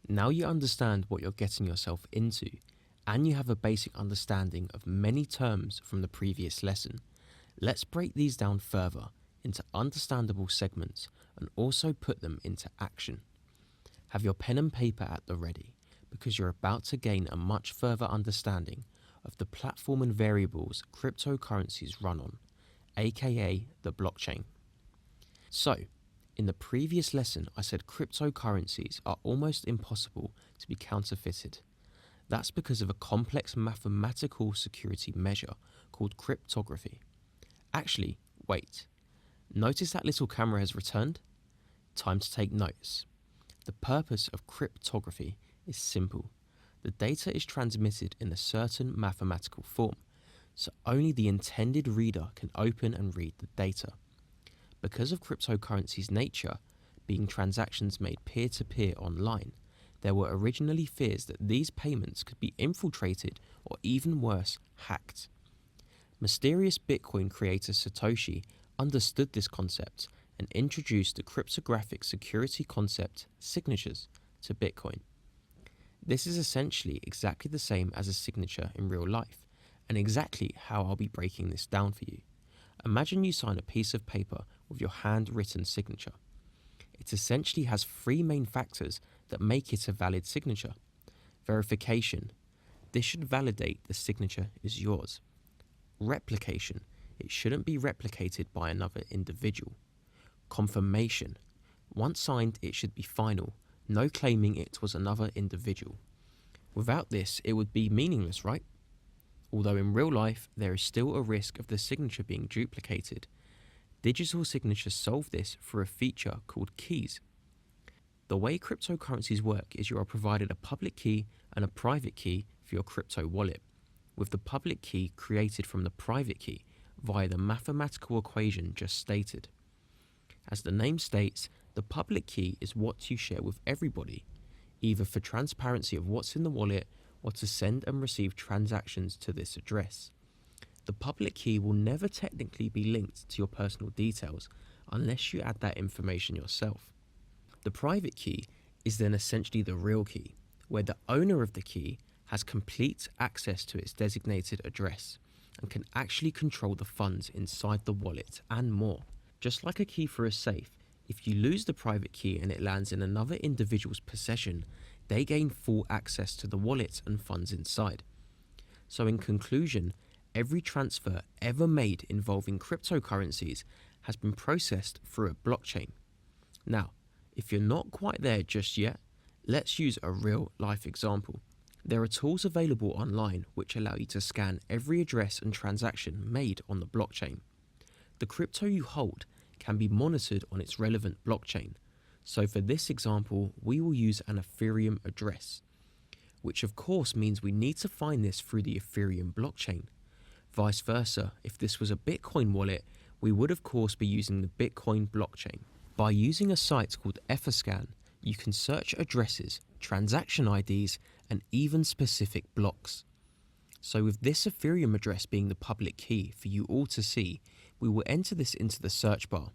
Now you understand what you're getting yourself into, and you have a basic understanding of many terms from the previous lesson. Let's break these down further into understandable segments and also put them into action. Have your pen and paper at the ready, because you're about to gain a much further understanding of the platform and variables cryptocurrencies run on, aka the blockchain. So, in the previous lesson I said cryptocurrencies are almost impossible to be counterfeited. That's because of a complex mathematical security measure called cryptography. Actually, wait. Notice that little camera has returned? Time to take notes. The purpose of cryptography is simple. The data is transmitted in a certain mathematical form, so only the intended reader can open and read the data. Because of cryptocurrency's nature, being transactions made peer-to-peer online, there were originally fears that these payments could be infiltrated or even worse, hacked. Mysterious Bitcoin creator Satoshi understood this concept and introduced the cryptographic security concept, signatures, to Bitcoin. This is essentially exactly the same as a signature in real life, and exactly how I'll be breaking this down for you. Imagine you sign a piece of paper with your handwritten signature. It essentially has three main factors that make it a valid signature. Verification. This should validate the signature is yours. Replication. It shouldn't be replicated by another individual. Confirmation. Once signed, it should be final, no claiming it was another individual. Without this, it would be meaningless, right? Although in real life, there is still a risk of the signature being duplicated. Digital signatures solve this through a feature called keys. The way cryptocurrencies work is you are provided a public key and a private key for your crypto wallet, with the public key created from the private key via the mathematical equation just stated. As the name states, the public key is what you share with everybody, either for transparency of what's in the wallet or to send and receive transactions to this address. The public key will never technically be linked to your personal details unless you add that information yourself. The private key is then essentially the real key, where the owner of the key has complete access to its designated address and can actually control the funds inside the wallet and more. Just like a key for a safe, if you lose the private key and it lands in another individual's possession, they gain full access to the wallet and funds inside. So in conclusion, every transfer ever made involving cryptocurrencies has been processed through a blockchain. Now, if you're not quite there just yet, let's use a real life example. There are tools available online which allow you to scan every address and transaction made on the blockchain. The crypto you hold can be monitored on its relevant blockchain. So for this example, we will use an Ethereum address, which of course means we need to find this through the Ethereum blockchain. Vice versa, if this was a Bitcoin wallet, we would of course be using the Bitcoin blockchain. By using a site called Etherscan, you can search addresses, transaction IDs, and even specific blocks. So with this Ethereum address being the public key for you all to see, we will enter this into the search bar.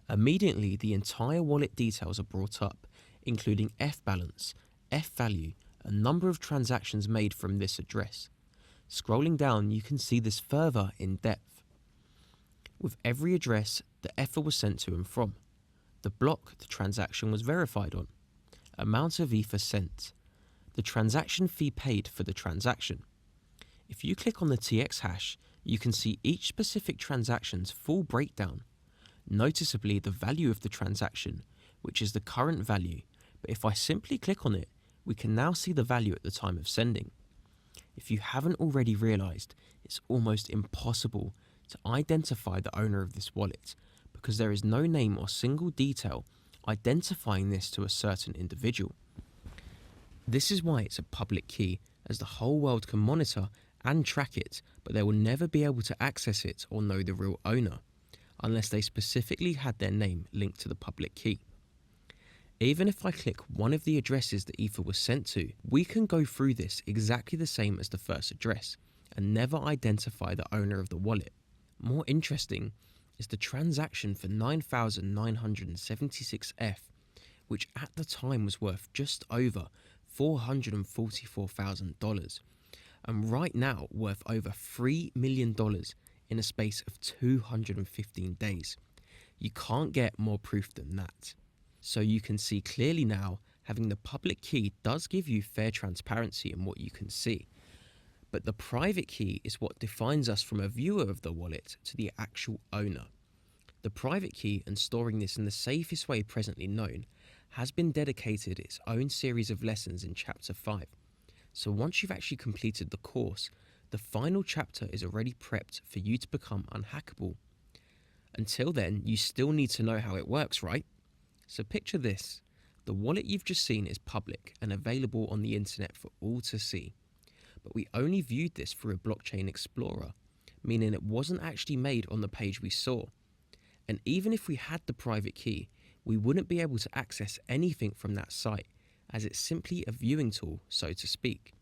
Immediately, the entire wallet details are brought up, including F-balance, F-value, a number of transactions made from this address. Scrolling down, you can see this further in depth. With every address, the Ether was sent to and from. The block the transaction was verified on. Amount of Ether sent. The transaction fee paid for the transaction. If you click on the TX hash, you can see each specific transaction's full breakdown. Noticeably the value of the transaction, which is the current value, but if I simply click on it, we can now see the value at the time of sending. If you haven't already realized, it's almost impossible to identify the owner of this wallet because there is no name or single detail identifying this to a certain individual. This is why it's a public key, as the whole world can monitor and track it, but they will never be able to access it or know the real owner, unless they specifically had their name linked to the public key. Even if I click one of the addresses the Ether was sent to, we can go through this exactly the same as the first address and never identify the owner of the wallet. More interesting is the transaction for 9,976 F, which at the time was worth just over $444,000, and right now worth over $3 million in a space of 215 days. You can't get more proof than that. So you can see clearly now, having the public key does give you fair transparency in what you can see. But the private key is what defines us from a viewer of the wallet to the actual owner. The private key, and storing this in the safest way presently known, has been dedicated its own series of lessons in Chapter 5. So once you've actually completed the course, the final chapter is already prepped for you to become unhackable. Until then, you still need to know how it works, right? So picture this. The wallet you've just seen is public and available on the internet for all to see. But we only viewed this through a blockchain explorer, meaning it wasn't actually made on the page we saw. And even if we had the private key, we wouldn't be able to access anything from that site, as it's simply a viewing tool, so to speak.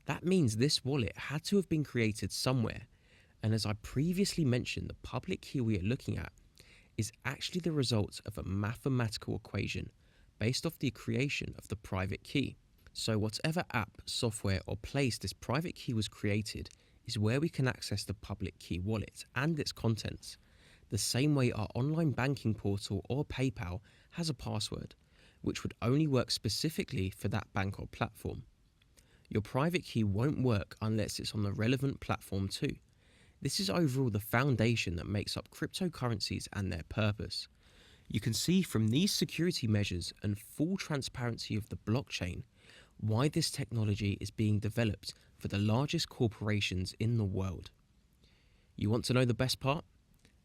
That means this wallet had to have been created somewhere, and as I previously mentioned, the public key we are looking at is actually the result of a mathematical equation based off the creation of the private key. So whatever app, software or place this private key was created is where we can access the public key wallet and its contents, the same way our online banking portal or PayPal has a password, which would only work specifically for that bank or platform. Your private key won't work unless it's on the relevant platform too. This is overall the foundation that makes up cryptocurrencies and their purpose. You can see from these security measures and full transparency of the blockchain why this technology is being developed for the largest corporations in the world. You want to know the best part?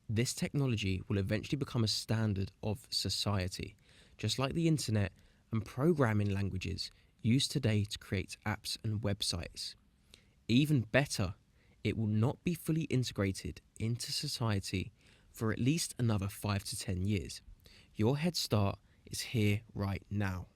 This technology will eventually become a standard of society, just like the internet and programming languages used today to create apps and websites. Even better, it will not be fully integrated into society for at least another 5 to 10 years. Your head start is here right now.